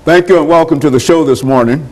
Thank you and welcome to the show this morning.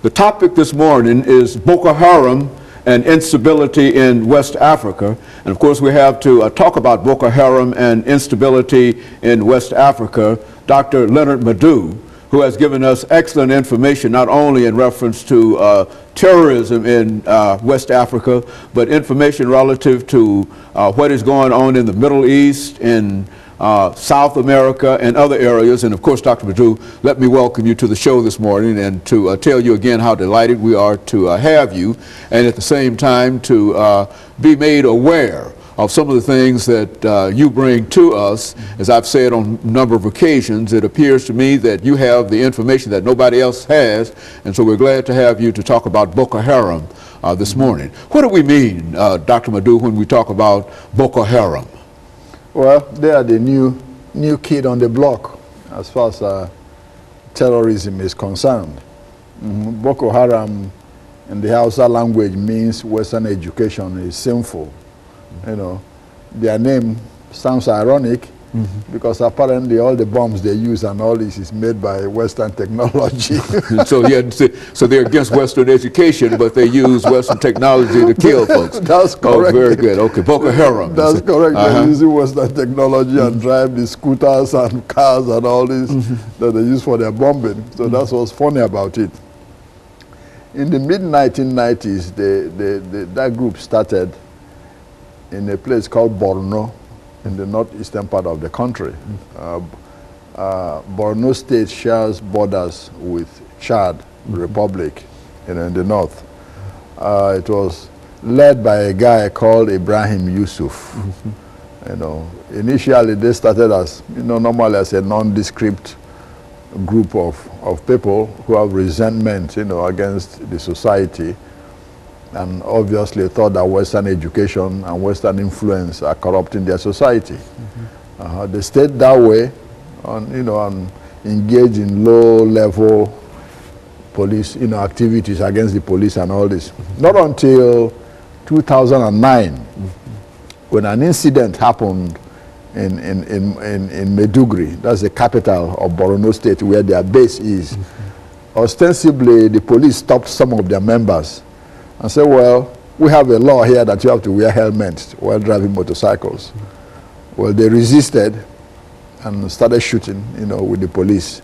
The topic this morning is Boko Haram and instability in West Africa. And of course we have to talk about Boko Haram and instability in West Africa, Dr. LMadu, who has given us excellent information not only in reference to terrorism in West Africa, but information relative to what is going on in the Middle East, in South America and other areas. And of course, Dr. LMadu, let me welcome you to the show this morning and to tell you again how delighted we are to have you, and at the same time to be made aware of some of the things that you bring to us. As I've said on a number of occasions, it appears to me that you have the information that nobody else has, and so we're glad to have you to talk about Boko Haram this morning. What do we mean, Dr. LMadu, when we talk about Boko Haram? Well, they are the new kid on the block as far as terrorism is concerned. Boko Haram in the Hausa language means Western education is sinful. You know, their name sounds ironic because apparently all the bombs they use and all this is made by Western technology. So they're against Western education, but they use Western technology to kill folks. That's correct. Oh, very good. Okay, Boko Haram. That's correct. They're using Western technology and drive the scooters and cars and all this that they use for their bombing. So that's what's funny about it. In the mid-1990s, that group started in a place called Borno, in the northeastern part of the country. Borno state shares borders with Chad Republic in the north. It was led by a guy called Ibrahim Yusuf. You know, initially they started as, normally as a nondescript group of people who have resentment, against the society, and obviously thought that Western education and Western influence are corrupting their society. They stayed that way, and engaged in low-level police, activities against the police and all this. Not until 2009, when an incident happened in Maiduguri, that's the capital of Borno State, where their base is. Ostensibly, the police stopped some of their members and said, well, we have a law here that you have to wear helmets while driving motorcycles. Well, they resisted and started shooting, with the police.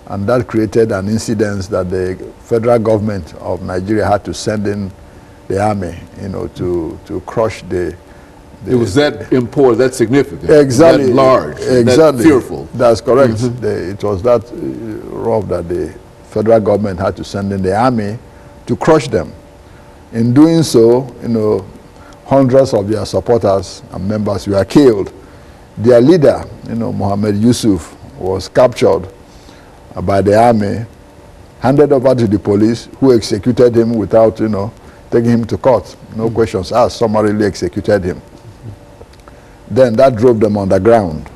And that created an incident that the federal government of Nigeria had to send in the army, to crush the... It was that important, that significant, exactly, that large, exactly, that fearful. That's correct. It was that rough that the federal government had to send in the army to crush them. In doing so, hundreds of their supporters and members were killed. Their leader, Mohammed Yusuf, was captured by the army, handed over to the police, who executed him without, taking him to court. No questions asked, summarily executed him. Then that drove them underground,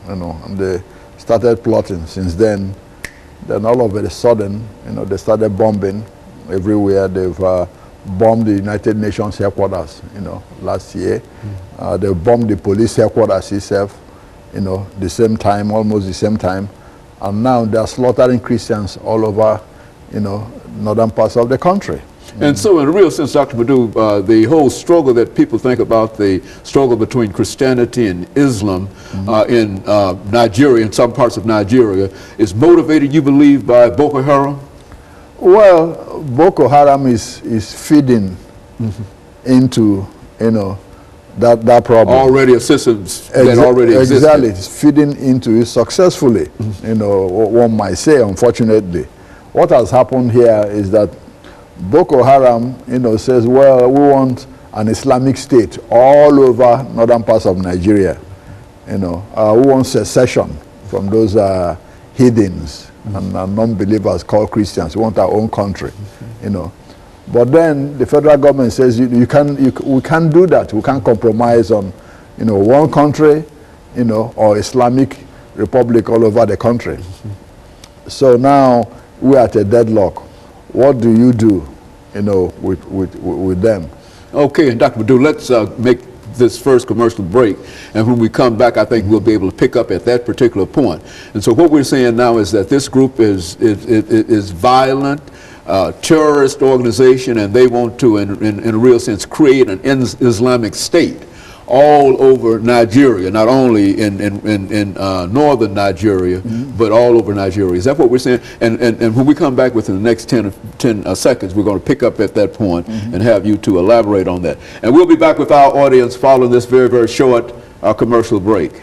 and they started plotting. Since then all of a sudden, they started bombing everywhere. They've bombed the United Nations headquarters, last year. They bombed the police headquarters itself, the same time, almost the same time. And now they're slaughtering Christians all over, northern parts of the country. And so in a real sense, Dr. LMadu, the whole struggle that people think about, the struggle between Christianity and Islam in Nigeria, in some parts of Nigeria, is motivated, you believe, by Boko Haram? Well, Boko Haram is feeding into, that problem. Already a system that already existed. Exactly, it's feeding into it successfully, one might say, unfortunately. What has happened here is that Boko Haram, says, well, we want an Islamic state all over northern parts of Nigeria. We want secession from those heathens and non-believers called Christians. We want our own country, But then the federal government says we can't do that. We can't compromise on, one country, or Islamic republic all over the country. So now we're at a deadlock. What do, with them? Okay, and Dr. LMadu, let's this first commercial break, and when we come back, I think we'll be able to pick up at that particular point. And so what we're saying now is that this group is violent, terrorist organization, and they want to, in a real sense, create an Islamic state all over Nigeria, not only in northern Nigeria, but all over Nigeria. Is that what we're saying? And when we come back within the next 10 seconds, we're going to pick up at that point and have you to elaborate on that. And we'll be back with our audience following this very, very short commercial break.